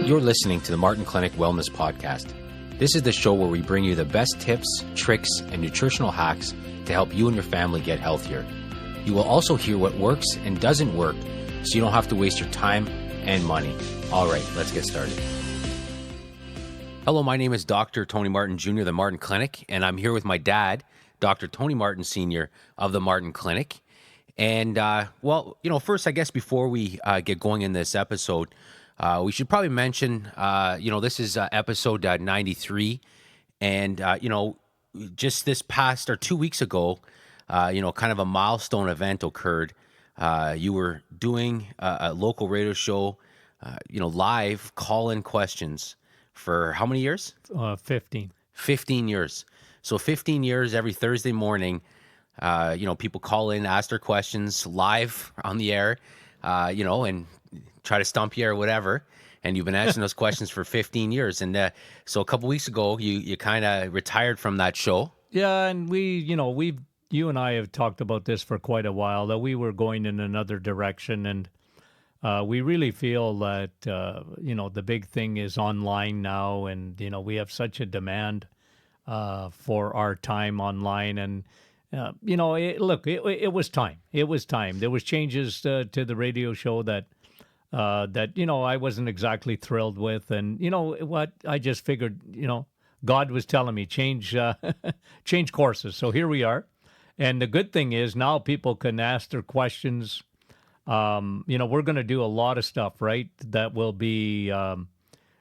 You're listening to the Martin Clinic Wellness Podcast. This is the show where we bring you the best tips, tricks, and nutritional hacks to help you and your family get healthier. You will also hear what works and doesn't work, so you don't have to waste your time and money. All right, let's get started. Hello, my name is Dr. Tony Martin Jr., the Martin Clinic, and I'm here with my dad, Dr. Tony Martin Sr. of the Martin Clinic. And, first, I guess before we get going in this episode, we should probably mention, this is episode 93. And, just this past or 2 weeks ago, kind of a milestone event occurred. You were doing a local radio show, live call-in questions for how many years? 15. 15 years. So 15 years every Thursday morning. People call in, ask their questions live on the air, and try to stump you or whatever. And you've been answering those questions for 15 years. And so a couple weeks ago, you kind of retired from that show. Yeah, and you and I have talked about this for quite a while, that we were going in another direction. And we really feel that, the big thing is online now. And, we have such a demand for our time online. And it was time. It was time. There was changes to the radio show that I wasn't exactly thrilled with. And you know what? I just figured, God was telling me change courses. So here we are. And the good thing is now people can ask their questions. We're going to do a lot of stuff, right? That will be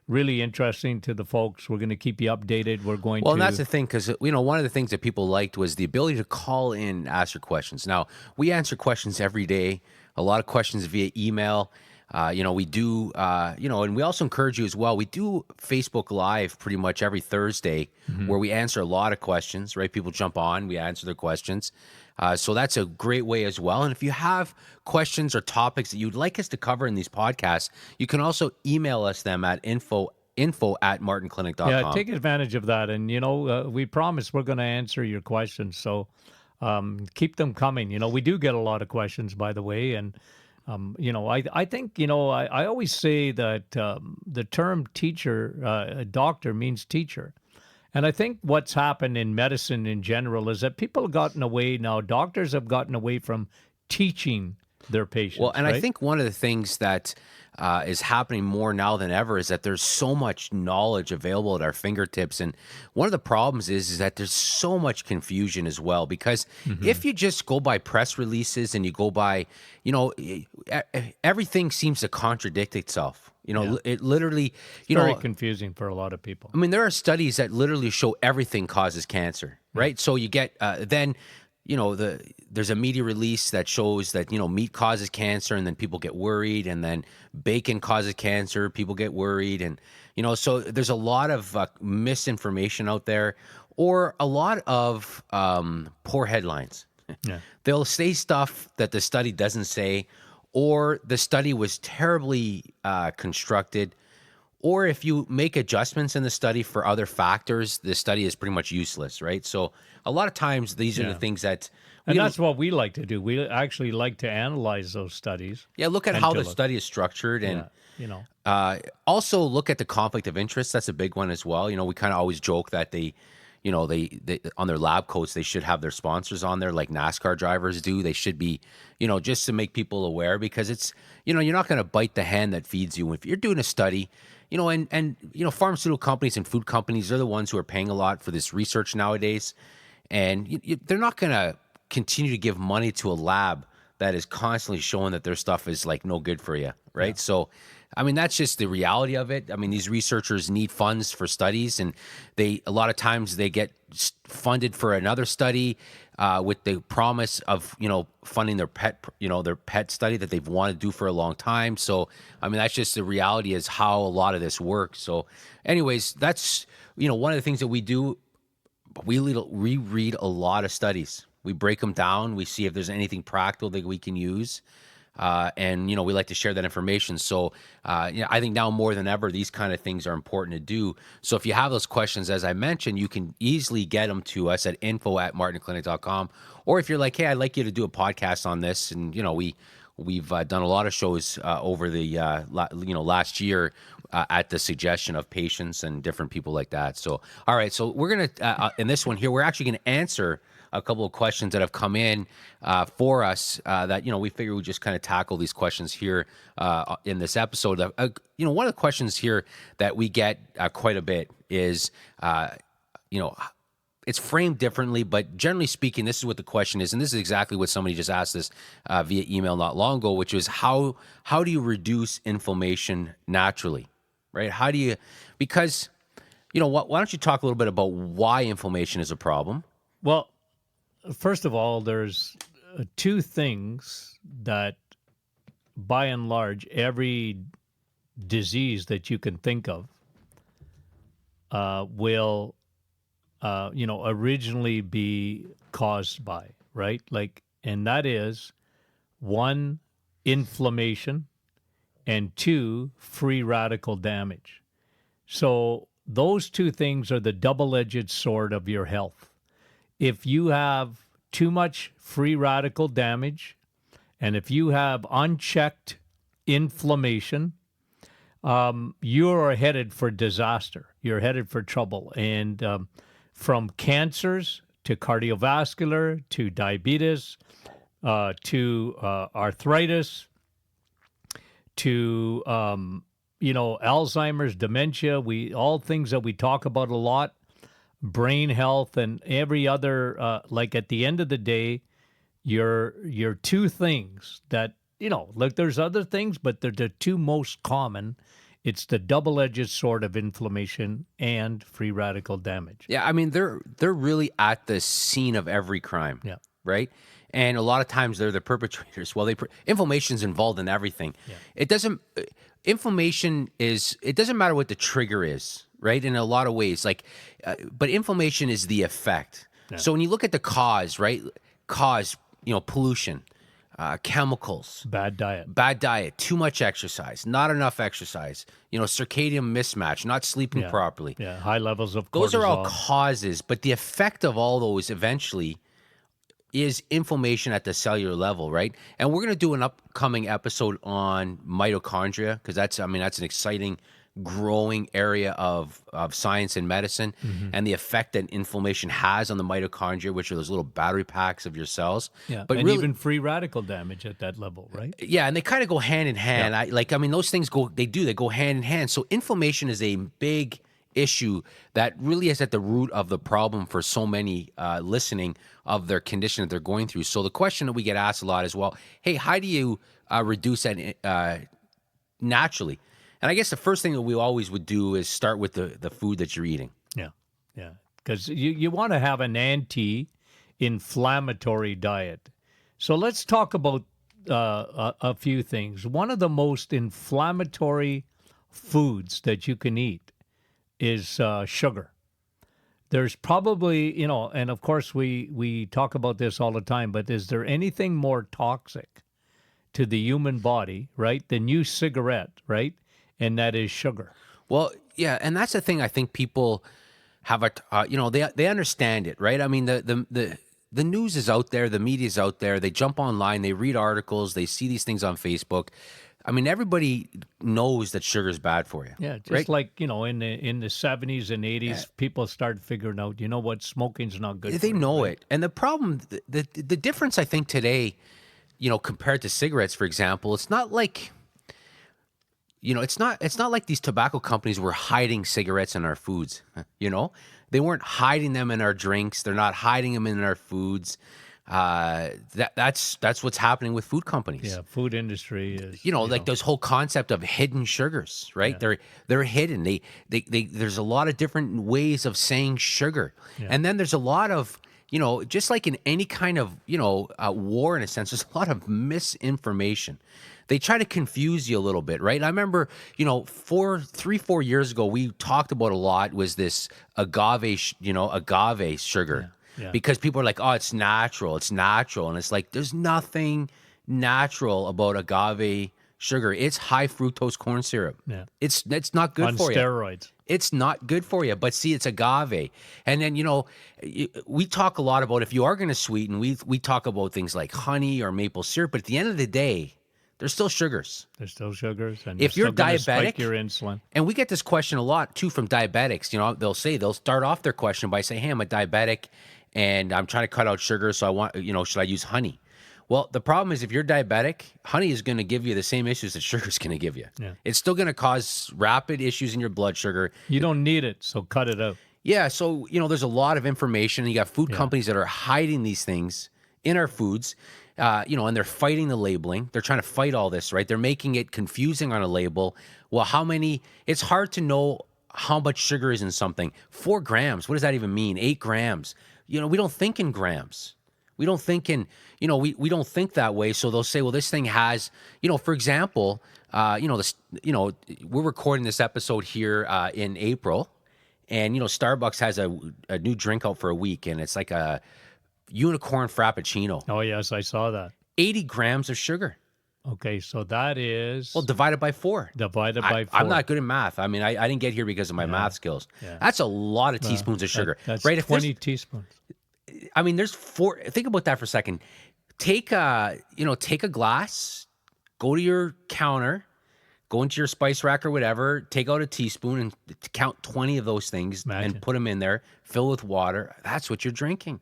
really interesting to the folks. We're going to keep you updated. Well, and that's the thing, because, one of the things that people liked was the ability to call in and ask your questions. Now, we answer questions every day, a lot of questions via email. We do, and we also encourage you as well. We do Facebook Live pretty much every Thursday where we answer a lot of questions, right? People jump on, we answer their questions. So that's a great way as well. And if you have questions or topics that you'd like us to cover in these podcasts, you can also email us them at info@martinclinic.com. Yeah, take advantage of that. And, we promise we're going to answer your questions. So keep them coming. We do get a lot of questions, by the way. And, I think, I always say that the term teacher, doctor means teacher. And I think what's happened in medicine in general is that people have gotten away now. Doctors have gotten away from teaching their patients. Well, and right? I think one of the things that is happening more now than ever is that there's so much knowledge available at our fingertips. And one of the problems is that there's so much confusion as well, because if you just go by press releases and you go by, everything seems to contradict itself. It literally, very confusing for a lot of people. I mean, there are studies that literally show everything causes cancer, right? So you get, there's a media release that shows that, meat causes cancer, and then people get worried, and then bacon causes cancer, people get worried. And, so there's a lot of misinformation out there, or a lot of poor headlines. Yeah. They'll say stuff that the study doesn't say, or the study was terribly constructed, or if you make adjustments in the study for other factors, the study is pretty much useless, right? So a lot of times these are the things that... And that's what we like to do. We actually like to analyze those studies. Yeah, look at how the study is structured, and also look at the conflict of interest. That's a big one as well. We kind of always joke that they on their lab coats, they should have their sponsors on there like NASCAR drivers do. They should be, just to make people aware, because it's, you're not going to bite the hand that feeds you. If you're doing a study, and pharmaceutical companies and food companies are the ones who are paying a lot for this research nowadays. And they're not going to continue to give money to a lab that is constantly showing that their stuff is like no good for you, right? Yeah. So, I mean, that's just the reality of it. I mean, these researchers need funds for studies, and a lot of times they get funded for another study with the promise of, funding their pet study that they've wanted to do for a long time. So, I mean, that's just the reality is how a lot of this works. So anyways, that's, one of the things that we do. We read a lot of studies. We break them down. We see if there's anything practical that we can use. And we like to share that information. So, I think now more than ever, these kind of things are important to do. So if you have those questions, as I mentioned, you can easily get them to us at info@martinclinic.com. Or if you're like, hey, I'd like you to do a podcast on this, and, we we've done a lot of shows over the last year at the suggestion of patients and different people like that. So, all right, so we're gonna in this one here, we're actually gonna answer a couple of questions that have come in for us that we figure we just kind of tackle these questions here in this episode. One of the questions here that we get quite a bit is it's framed differently, but generally speaking, this is what the question is, and this is exactly what somebody just asked us via email not long ago, which is how do you reduce inflammation naturally, right? How do you, because, why don't you talk a little bit about why inflammation is a problem? Well, first of all, there's two things that, by and large, every disease that you can think of will originally be caused by, right? And that is one, inflammation, and two, free radical damage. So those two things are the double-edged sword of your health. If you have too much free radical damage, and if you have unchecked inflammation, you are headed for disaster. You're headed for trouble. And from cancers to cardiovascular to diabetes to arthritis to Alzheimer's, dementia, all things that we talk about a lot, brain health, and every other at the end of the day, your two things that there's other things, but they're the two most common. It's the double-edged sword of inflammation and free radical damage. Yeah, I mean, they're really at the scene of every crime. Yeah. Right? And a lot of times they're the perpetrators. Well, inflammation's involved in everything. Yeah. It doesn't matter what the trigger is, right? In a lot of ways, but inflammation is the effect. Yeah. So when you look at the cause, right? Pollution, chemicals, bad diet, too much exercise, not enough exercise, circadian mismatch, not sleeping properly. Yeah, high levels of cortisol. Those are all causes, but the effect of all those eventually is inflammation at the cellular level, right? And we're going to do an upcoming episode on mitochondria because that's an exciting growing area of science and medicine, and the effect that inflammation has on the mitochondria, which are those little battery packs of your cells. Yeah, but really, even free radical damage at that level, right? Yeah, and they kind of go hand in hand. Yeah. Those things they go hand in hand. So inflammation is a big issue that really is at the root of the problem for so many listening of their condition that they're going through. So the question that we get asked a lot is, well, hey, how do you reduce that naturally? And I guess the first thing that we always would do is start with the food that you're eating. Yeah, because you want to have an anti-inflammatory diet. So let's talk about a few things. One of the most inflammatory foods that you can eat is sugar. There's probably, and of course we talk about this all the time, but is there anything more toxic to the human body, right, than you cigarette, right? And that is sugar. Well, yeah, and that's the thing. I think people have they understand it, right? I mean, the news is out there, the media is out there. They jump online, they read articles, they see these things on Facebook. I mean, everybody knows that sugar is bad for you. Yeah, just right? like in the 70s and 80s, people started figuring out, what, smoking's not good. They know it, and the problem, the difference, I think today, compared to cigarettes, for example, it's not like. It's not like these tobacco companies were hiding cigarettes in our foods. They weren't hiding them in our drinks. They're not hiding them in our foods. That's what's happening with food companies. Yeah, food industry is. Like those whole concept of hidden sugars, right? Yeah. They're hidden. They there's a lot of different ways of saying sugar, and then there's a lot of. Just like in any kind of, war in a sense, there's a lot of misinformation. They try to confuse you a little bit, right? I remember, 4 years ago, we talked about a lot was this agave sugar. Yeah. Because people are like, oh, it's natural. And it's like, there's nothing natural about agave sugar. It's high fructose corn syrup. Yeah. It's not good for you. On steroids. It's not good for you, but see, it's agave. And then, we talk a lot about if you are going to sweeten, we talk about things like honey or maple syrup, but at the end of the day, They're still sugars. There's still sugars, and If you're still diabetic, spike your insulin. And we get this question a lot too from diabetics. You know, they'll start off their question by saying, "Hey, I'm a diabetic, and I'm trying to cut out sugar, so I want, should I use honey?" Well, the problem is if you're diabetic, honey is going to give you the same issues that sugar is going to give you. Yeah. It's still going to cause rapid issues in your blood sugar. You don't need it, so cut it out. Yeah, so, there's a lot of information. You got food companies that are hiding these things in our foods, and they're fighting the labeling. They're trying to fight all this, right? They're making it confusing on a label. Well, it's hard to know how much sugar is in something. 4 grams, what does that even mean? 8 grams. We don't think in grams. We don't think in, we don't think that way. So they'll say, well, this thing has, for example, we're recording this episode here in April, and, Starbucks has a new drink out for a week, and it's like a unicorn frappuccino. Oh, yes, I saw that. 80 grams of sugar. Okay, so that is... Well, divided by 4. Divided by 4. I'm not good at math. I mean, I didn't get here because of my math skills. Yeah. That's a lot of teaspoons of sugar. That's right? 20 teaspoons. I mean, there's 4. Think about that for a second. Take a glass, go to your counter, go into your spice rack or whatever, take out a teaspoon and count 20 of those things and put them in there, fill with water. That's what you're drinking.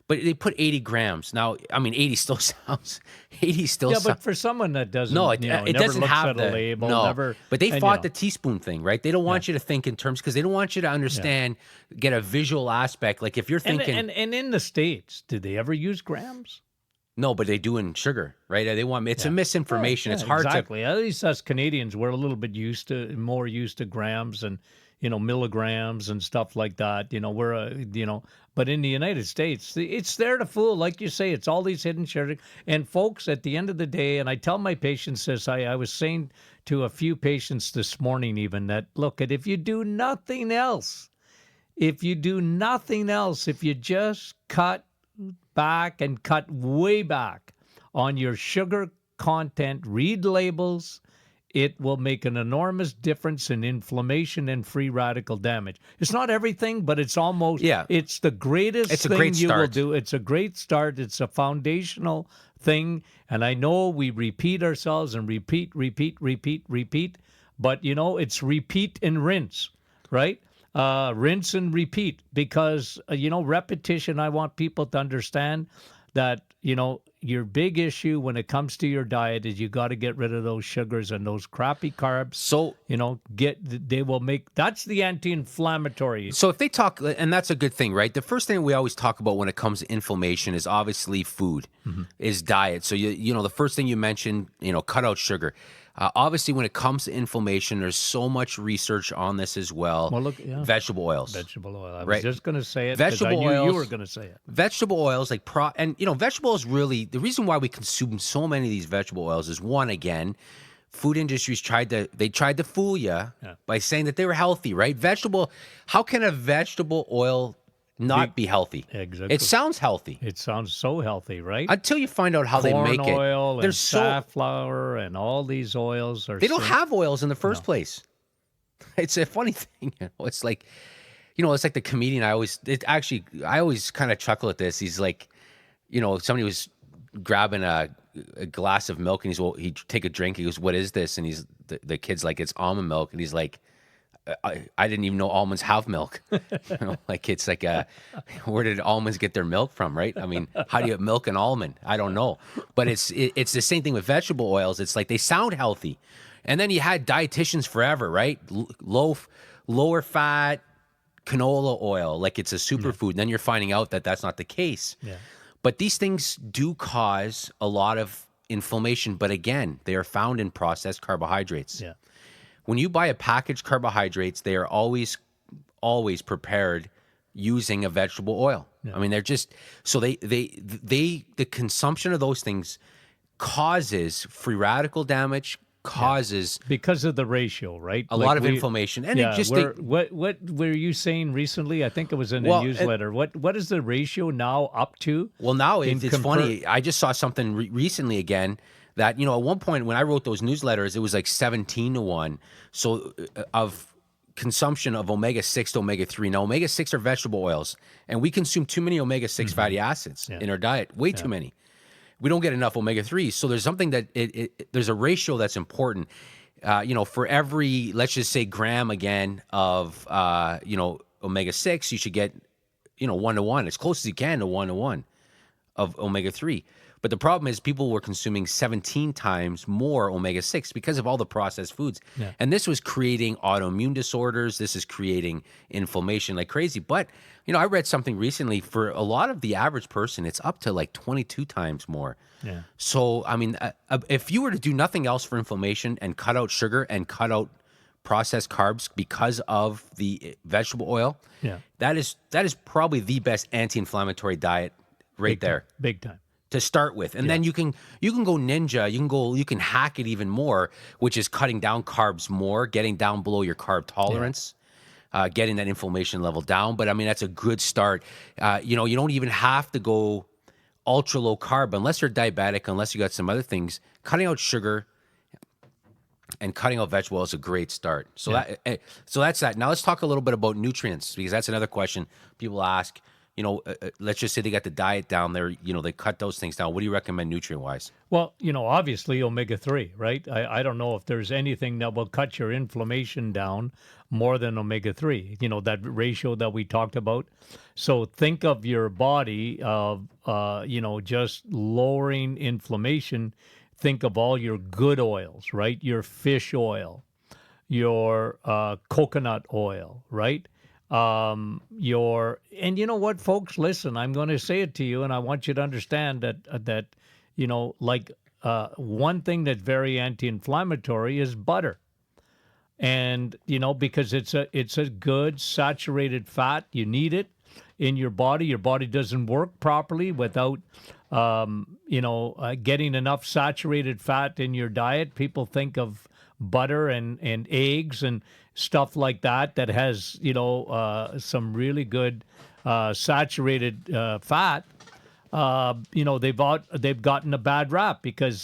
But they put 80 grams. Now, I mean, 80 still sounds... Yeah, but for someone that doesn't... No, it never doesn't looks have at a label, No, never... but they fought the teaspoon thing, right? They don't want you to think in terms... Because they don't want you to understand, get a visual aspect. Like if you're thinking... And in the States, did they ever use grams? No, but they do in sugar, right? They want... It's a misinformation. It's hard exactly. At least us Canadians, we're a little bit more used to grams and, milligrams and stuff like that. But in the United States, it's there to fool. Like you say, it's all these hidden sugar. And folks, at the end of the day, and I tell my patients this, I was saying to a few patients this morning even that, look, if you do nothing else, if you just cut back and cut way back on your sugar content, read labels, it will make an enormous difference in inflammation and free radical damage. It's not everything, but it's almost, it's the greatest thing you will do. It's a great start. It's a foundational thing. And I know we repeat ourselves and repeat, but it's repeat and rinse, right? Rinse and repeat, because, repetition, I want people to understand that, your big issue when it comes to your diet is you got to get rid of those sugars and those crappy carbs. So, they will make, that's the anti-inflammatory. So if they talk, and that's a good thing, right? The first thing we always talk about when it comes to inflammation is obviously food, is diet. So, the first thing you mentioned, cut out sugar. Obviously, when it comes to inflammation, there's so much research on this as well. Well, look, vegetable oils. Vegetable oil. I was just going to say it because I knew you were going to say it. Vegetable oils, vegetable oils really, the reason why we consume so many of these vegetable oils is, one, again, food industries tried to fool you by saying that they were healthy, right? How can a vegetable oil not be healthy? Exactly. It sounds healthy. It sounds so healthy, right? Until you find out how they make it. Corn oil and safflower and all these oils they don't have oils in the first place. It's a funny thing. It's like, it's like the comedian. I always kind of chuckle at this. He's like, somebody was grabbing a glass of milk and he'd take a drink. He goes, "What is this?" And the kid's like, "It's almond milk." And he's like, I didn't even know almonds have milk. It's like where did almonds get their milk from, right? I mean, how do you milk an almond? I don't know. But it's the same thing with vegetable oils. It's like they sound healthy. And then you had dietitians forever, right? Lower fat canola oil, like it's a superfood. And then you're finding out that that's not the case. Yeah. But these things do cause a lot of inflammation. But again, they are found in processed carbohydrates. Yeah. When you buy a packaged carbohydrates, they are always prepared using a vegetable oil. Yeah. I mean, they're just so the consumption of those things causes free radical damage, because of the ratio, right? A lot of inflammation, and what were you saying recently? I think it was in a newsletter. What is the ratio now up to? Well, now it's funny. I just saw something recently again. That, at one point when I wrote those newsletters, it was like 17-1. So of consumption of omega-6 to omega-3. Now, omega-6 are vegetable oils, and we consume too many omega-6 fatty acids in our diet, way too many. we don't get enough omega-3s. So there's something that there's a ratio that's important. For every, let's just say, gram again of, omega-6, you should get, 1-to-1, as close as you can to 1-to-1 of omega-3. But the problem is people were consuming 17 times more omega-6 because of all the processed foods. Yeah. And this was creating autoimmune disorders. This is creating inflammation like crazy. But, I read something recently, for a lot of the average person, it's up to like 22 times more. Yeah. So, I mean, if you were to do nothing else for inflammation and cut out sugar and cut out processed carbs because of the vegetable oil, that is probably the best anti-inflammatory diet there. Big time. To start with. And then you can go ninja, you can hack it even more, which is cutting down carbs more, getting down below your carb tolerance, getting that inflammation level down. But I mean, that's a good start. You don't even have to go ultra low carb unless you're diabetic, unless you got some other things. Cutting out sugar and cutting out vegetable oil is a great start. So that's that. Now let's talk a little bit about nutrients, because that's another question people ask. Let's just say they got the diet down there, they cut those things down. What do you recommend nutrient-wise? Well, obviously omega-3, right? I don't know if there's anything that will cut your inflammation down more than omega-3, that ratio that we talked about. So think of your body of, just lowering inflammation. Think of all your good oils, right? Your fish oil, your coconut oil, right? And you know what, folks, listen, I'm going to say it to you, and I want you to understand that one thing that's very anti-inflammatory is butter. And, because it's a good saturated fat, you need it in your body. Your body doesn't work properly without, getting enough saturated fat in your diet. People think of butter and eggs and stuff like that has some really good saturated fat. They've gotten a bad rap because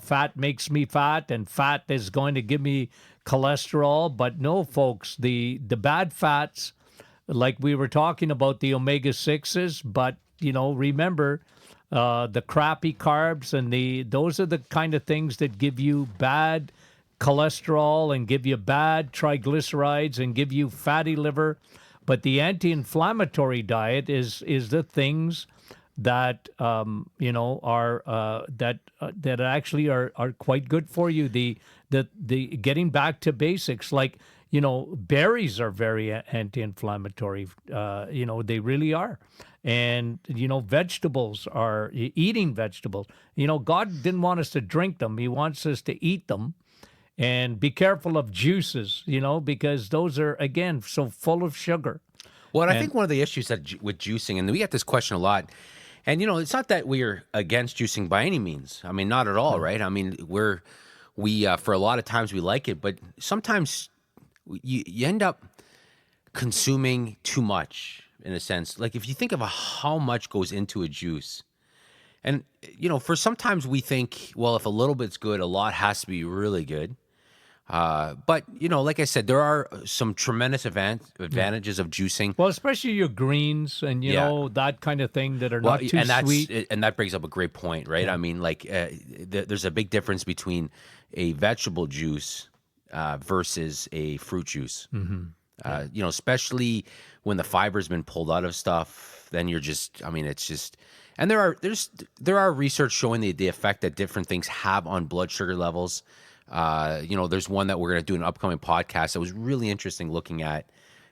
fat makes me fat and fat is going to give me cholesterol. But no, folks, the bad fats, like we were talking about the omega-6s, but remember the crappy carbs and those are the kind of things that give you bad cholesterol and give you bad triglycerides and give you fatty liver. But the anti-inflammatory diet is the things that that actually are quite good for you. The getting back to basics, like berries are very anti-inflammatory. They really are. And vegetables are eating vegetables. God didn't want us to drink them; He wants us to eat them. And be careful of juices, because those are, again, so full of sugar. Well, I think one of the issues with juicing, and we get this question a lot, and, it's not that we're against juicing by any means. I mean, not at all, right? I mean, we for a lot of times we like it, but sometimes you end up consuming too much, in a sense. Like, if you think of how much goes into a juice, and, for sometimes we think, well, if a little bit's good, a lot has to be really good. But, like I said, there are some tremendous advantages of juicing. Well, especially your greens and, that kind of thing that are not too sweet. And that brings up a great point, right? Yeah. I mean, like, there's a big difference between a vegetable juice versus a fruit juice. Mm-hmm. Especially when the fiber's been pulled out of stuff, then you're just, I mean, it's just... And there are research showing the effect that different things have on blood sugar levels. There's one that we're going to do in an upcoming podcast that was really interesting, looking at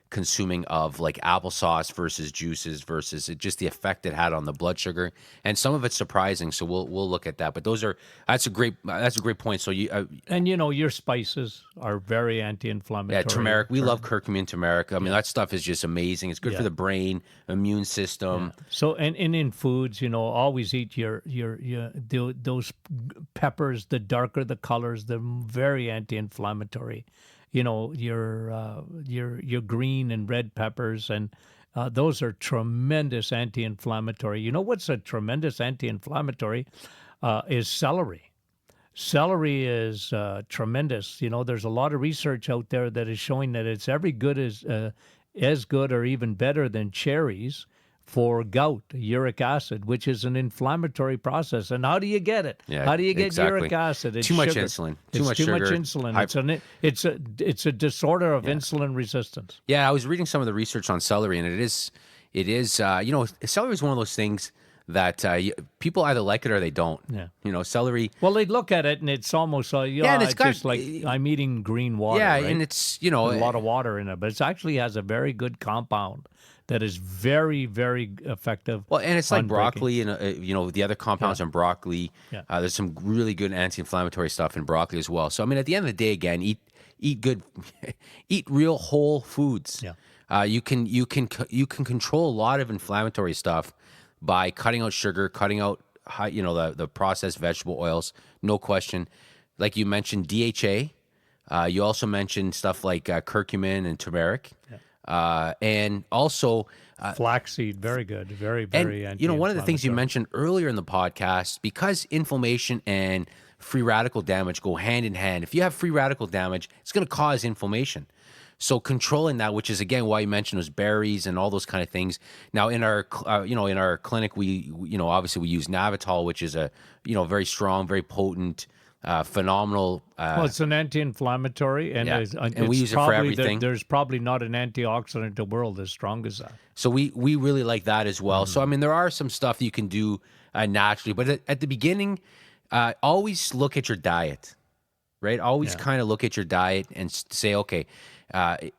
consuming of like applesauce versus juices versus just the effect it had on the blood sugar, and some of it's surprising. So we'll look at that. But that's a great point. So your spices are very anti-inflammatory. Yeah, turmeric. We love curcumin turmeric. I mean, that stuff is just amazing. It's good for the brain, immune system. Yeah. So and in foods, always eat those peppers. The darker the colors, they're very anti-inflammatory. Your green and red peppers, and those are tremendous anti-inflammatory. You know what's a tremendous anti-inflammatory is celery. Celery is tremendous. There's a lot of research out there that is showing that it's every good as good or even better than cherries, for gout, uric acid, which is an inflammatory process. And how do you get it? Yeah, How do you get exactly. uric acid? It's Too much sugar. insulin. Too much much sugar. insulin. It's a disorder of insulin resistance. Yeah, I was reading some of the research on celery, and it is celery is one of those things that people either like it or they don't. Yeah. Celery. Well, they look at it and it's almost and it's just like I'm eating green water. Yeah, right? and it's a lot of water in it, but it actually has a very good compound that is very, very effective. Well, and it's like broccoli breaking. and the other compounds in broccoli. Yeah. There's some really good anti-inflammatory stuff in broccoli as well. So I mean, at the end of the day, again, eat good, eat real whole foods. Yeah. You can control a lot of inflammatory stuff by cutting out sugar, cutting out the processed vegetable oils. No question. Like you mentioned, DHA. You also mentioned stuff like curcumin and turmeric. Yeah. And also flaxseed, very good, very, very. And one of the things you mentioned earlier in the podcast, because inflammation and free radical damage go hand in hand. If you have free radical damage, it's going to cause inflammation. So controlling that, which is again why you mentioned those berries and all those kind of things. Now in our in our clinic, we obviously we use Navitol, which is a very strong, very potent. Phenomenal. Well, it's an anti-inflammatory, and we use it for everything. There's probably not an antioxidant in the world as strong as that. So we really like that as well. So I mean, there are some stuff you can do naturally, but at the beginning, always look at your diet, right? Always kind of look at your diet and say, okay, one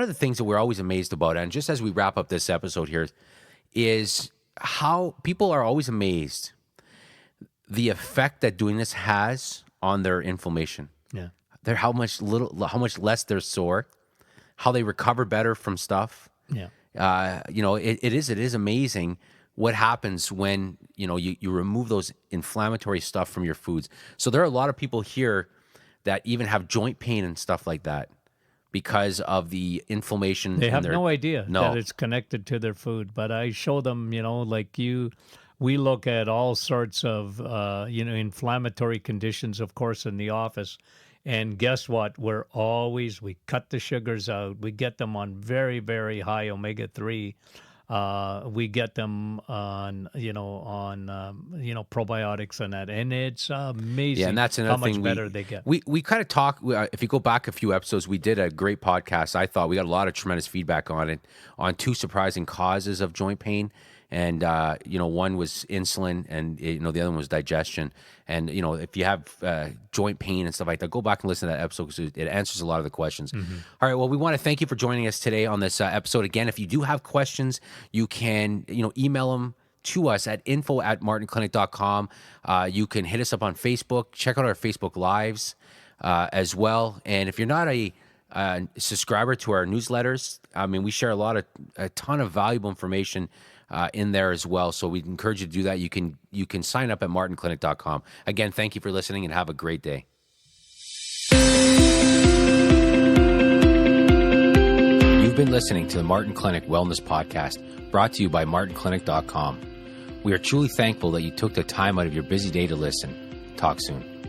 of the things that we're always amazed about, and just as we wrap up this episode here, is how people are always amazed the effect that doing this has on their inflammation. Yeah. How much less they're sore, how they recover better from stuff. Yeah. It is amazing what happens when, you remove those inflammatory stuff from your foods. So there are a lot of people here that even have joint pain and stuff like that because of the inflammation. They have no idea that it's connected to their food, but I show them, we look at all sorts of, inflammatory conditions, of course, in the office. And guess what? We cut the sugars out. We get them on very, very high omega-3. We get them on probiotics and that. And it's amazing and that's another how much thing better they get. We kind of talk, if you go back a few episodes, we did a great podcast. I thought we got a lot of tremendous feedback on it, on 2 surprising causes of joint pain. And, one was insulin and, the other one was digestion. And, if you have joint pain and stuff like that, go back and listen to that episode because it answers a lot of the questions. Mm-hmm. All right. Well, we want to thank you for joining us today on this episode. Again, if you do have questions, you can, email them to us at info@martinclinic.com. You can hit us up on Facebook. Check out our Facebook Lives as well. And if you're not a subscriber to our newsletters, I mean, we share a ton of valuable information in there as well. So we encourage you to do that. You can sign up at martinclinic.com. Again, thank you for listening and have a great day. You've been listening to the Martin Clinic Wellness Podcast, brought to you by martinclinic.com. We are truly thankful that you took the time out of your busy day to listen. Talk soon.